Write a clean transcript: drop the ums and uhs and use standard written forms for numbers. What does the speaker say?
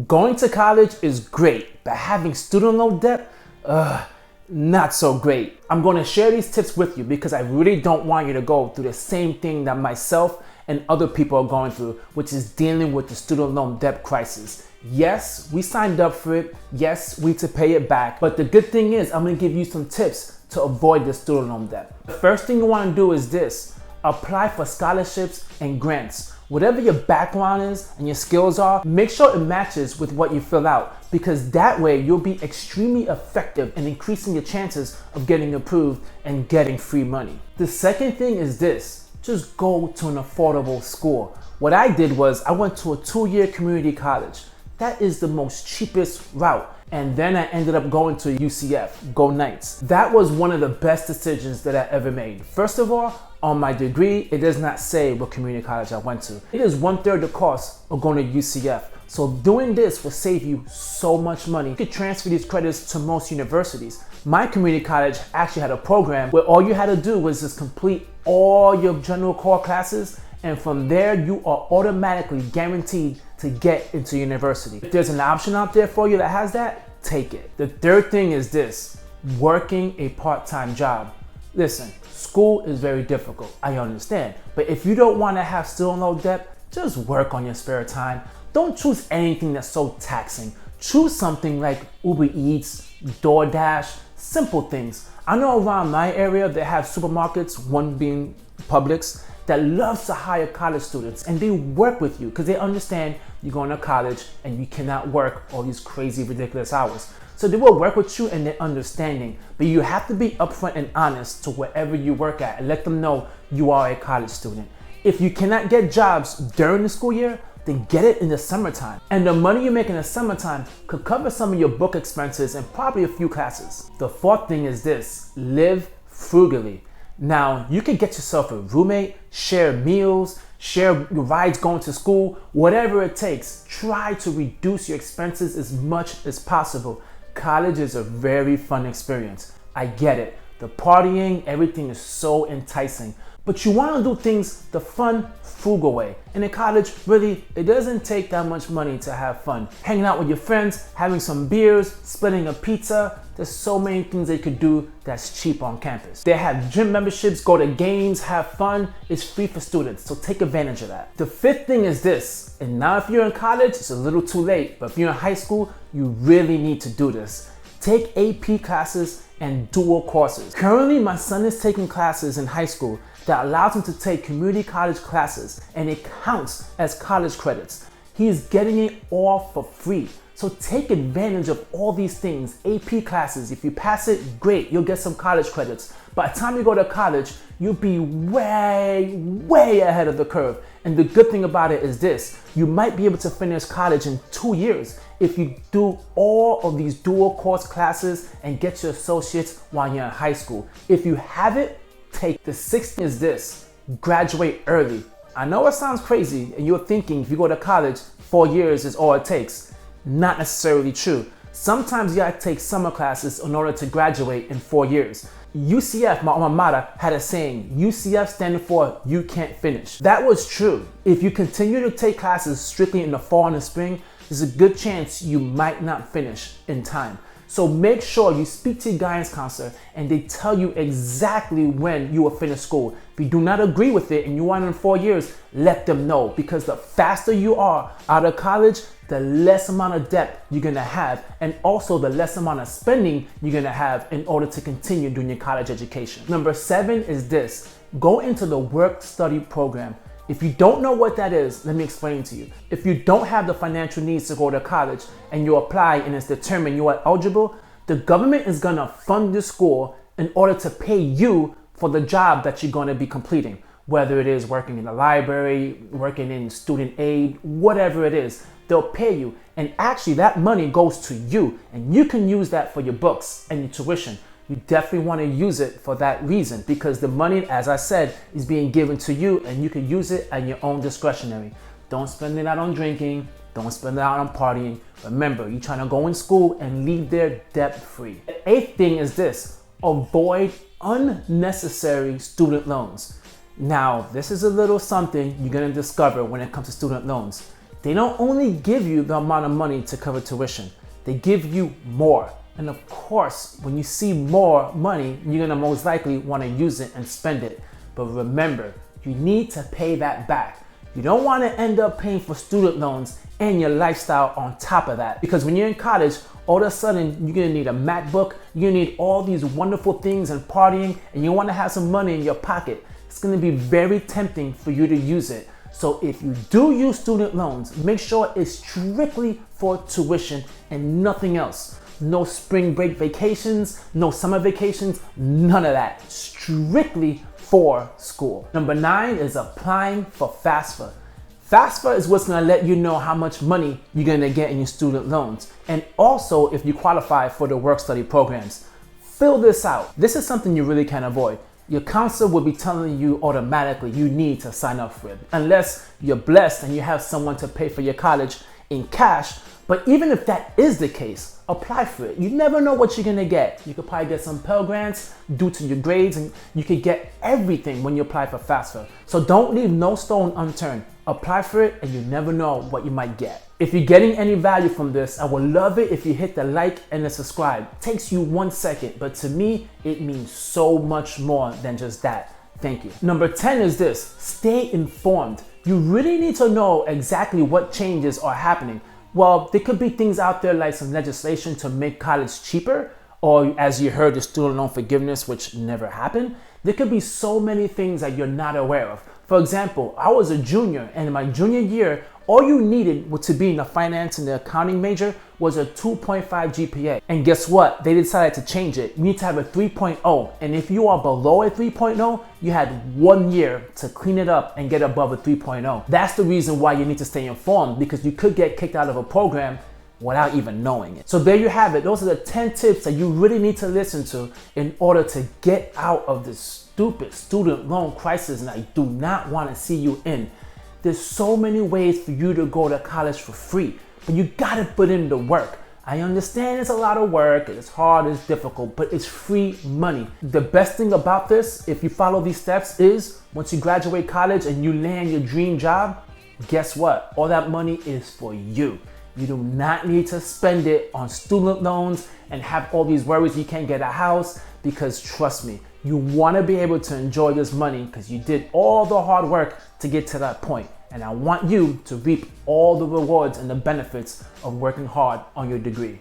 Going to college is great, but having student loan debt, not so great. I'm going to share these tips with you because I really don't want you to go through the same thing that myself and other people are going through, which is dealing with the student loan debt crisis. Yes, we signed up for it. Yes, we need to pay it back. But the good thing is I'm going to give you some tips to avoid the student loan debt. The first thing you want to do is this: apply for scholarships and grants. Whatever your background is and your skills are, make sure it matches with what you fill out, because that way you'll be extremely effective in increasing your chances of getting approved and getting free money. The second thing is this: just go to an affordable school. What I did was I went to a 2-year community college. That is the most cheapest route. And then I ended up going to UCF, Go Knights. That was one of the best decisions that I ever made. First of all, on my degree, it does not say what community college I went to. It is 1/3 the cost of going to UCF. So doing this will save you so much money. You could transfer these credits to most universities. My community college actually had a program where all you had to do was just complete all your general core classes, and from there you are automatically guaranteed to get into university. If there's an option out there for you that has that, take it. The third thing is this: working a part-time job. Listen, school is very difficult, I understand, but if you don't want to have student loan debt, just work on your spare time. Don't choose anything that's so taxing. Choose something like Uber Eats, DoorDash, simple things. I know around my area they have supermarkets, one being Publix, that loves to hire college students, and they work with you because they understand you're going to college and you cannot work all these crazy, ridiculous hours. So they will work with you and they're understanding, but you have to be upfront and honest to wherever you work at and let them know you are a college student. If you cannot get jobs during the school year, then get it in the summertime. And the money you make in the summertime could cover some of your book expenses and probably a few classes. The fourth thing is this: live frugally. Now, you can get yourself a roommate, share meals, share your rides going to school, whatever it takes. Try to reduce your expenses as much as possible. College is a very fun experience. I get it. The partying, everything is so enticing. But you want to do things the fun, frugal way. And in college, really, it doesn't take that much money to have fun. Hanging out with your friends, having some beers, splitting a pizza. There's so many things they could do that's cheap on campus. They have gym memberships, go to games, have fun. It's free for students, so take advantage of that. The fifth thing is this, and now if you're in college, it's a little too late, but if you're in high school, you really need to do this. Take AP classes and dual courses. Currently, my son is taking classes in high school that allows him to take community college classes, and it counts as college credits. He is getting it all for free. So take advantage of all these things. AP classes, if you pass it, great, you'll get some college credits. By the time you go to college, you'll be way ahead of the curve. And the good thing about it is this: you might be able to finish college in 2 years if you do all of these dual course classes and get your associates while you're in high school. If you have it, take. The sixth is this: graduate early. I know it sounds crazy and you're thinking if you go to college, 4 years is all it takes. Not necessarily true. Sometimes you gotta take summer classes in order to graduate in 4 years. UCF, my alma mater, had a saying: UCF standing for you can't finish. That was true. If you continue to take classes strictly in the fall and the spring, there's a good chance you might not finish in time. So make sure you speak to your guidance counselor and they tell you exactly when you will finish school. If you do not agree with it and you want it in 4 years, let them know, because the faster you are out of college, the less amount of debt you're gonna have, and also the less amount of spending you're gonna have in order to continue doing your college education. Number 7 is this: go into the work-study program. If you don't know what that is, let me explain to you. If you don't have the financial needs to go to college and you apply and it's determined you are eligible, the government is gonna fund the school in order to pay you for the job that you're gonna be completing. Whether it is working in the library, working in student aid, whatever it is, they'll pay you. And actually that money goes to you and you can use that for your books and your tuition. You definitely want to use it for that reason, because the money, as I said, is being given to you and you can use it at your own discretionary. Don't spend it out on drinking. Don't spend it out on partying. Remember, you're trying to go in school and leave there debt-free. The 8th thing is this: avoid unnecessary student loans. Now, this is a little something you're going to discover when it comes to student loans. they don't only give you the amount of money to cover tuition, they give you more. And of course, when you see more money, you're gonna most likely wanna use it and spend it. But remember, you need to pay that back. You don't wanna end up paying for student loans and your lifestyle on top of that. Because when you're in college, all of a sudden, you're gonna need a MacBook, you're gonna need all these wonderful things and partying, and you wanna have some money in your pocket. It's gonna be very tempting for you to use it. So if you do use student loans, make sure it's strictly for tuition and nothing else. No spring break vacations, no summer vacations, none of that. Strictly for school. Number 9 is applying for FAFSA. FAFSA is what's gonna let you know how much money you're gonna get in your student loans, and also if you qualify for the work-study programs. Fill this out. This is something you really can't avoid. Your counselor will be telling you automatically you need to sign up for it, unless you're blessed and you have someone to pay for your college in cash. But even if that is the case, apply for it. You never know what you're gonna get. You could probably get some Pell Grants due to your grades, and you could get everything when you apply for FAFSA. So don't leave no stone unturned. Apply for it and you never know what you might get. If you're getting any value from this, I would love it if you hit the like and the subscribe. It takes you 1 second, but to me, it means so much more than just that. Thank you. Number 10 is this: stay informed. You really need to know exactly what changes are happening. Well, there could be things out there like some legislation to make college cheaper, or as you heard, the student loan forgiveness, which never happened. There could be so many things that you're not aware of. For example, I was a junior, and in my junior year, all you needed to be in the finance and the accounting major was a 2.5 GPA. And guess what? They decided to change it. You need to have a 3.0. And if you are below a 3.0, you had 1 year to clean it up and get above a 3.0. That's the reason why you need to stay informed, because you could get kicked out of a program without even knowing it. So there you have it. Those are the 10 tips that you really need to listen to in order to get out of this stupid student loan crisis, and I do not want to see you in. There's so many ways for you to go to college for free, but you gotta put in the work. I understand it's a lot of work, it's hard, it's difficult, but it's free money. The best thing about this, if you follow these steps, is once you graduate college and you land your dream job, guess what? All that money is for you. You do not need to spend it on student loans and have all these worries you can't get a house, because trust me, you want to be able to enjoy this money because you did all the hard work to get to that point. And I want you to reap all the rewards and the benefits of working hard on your degree.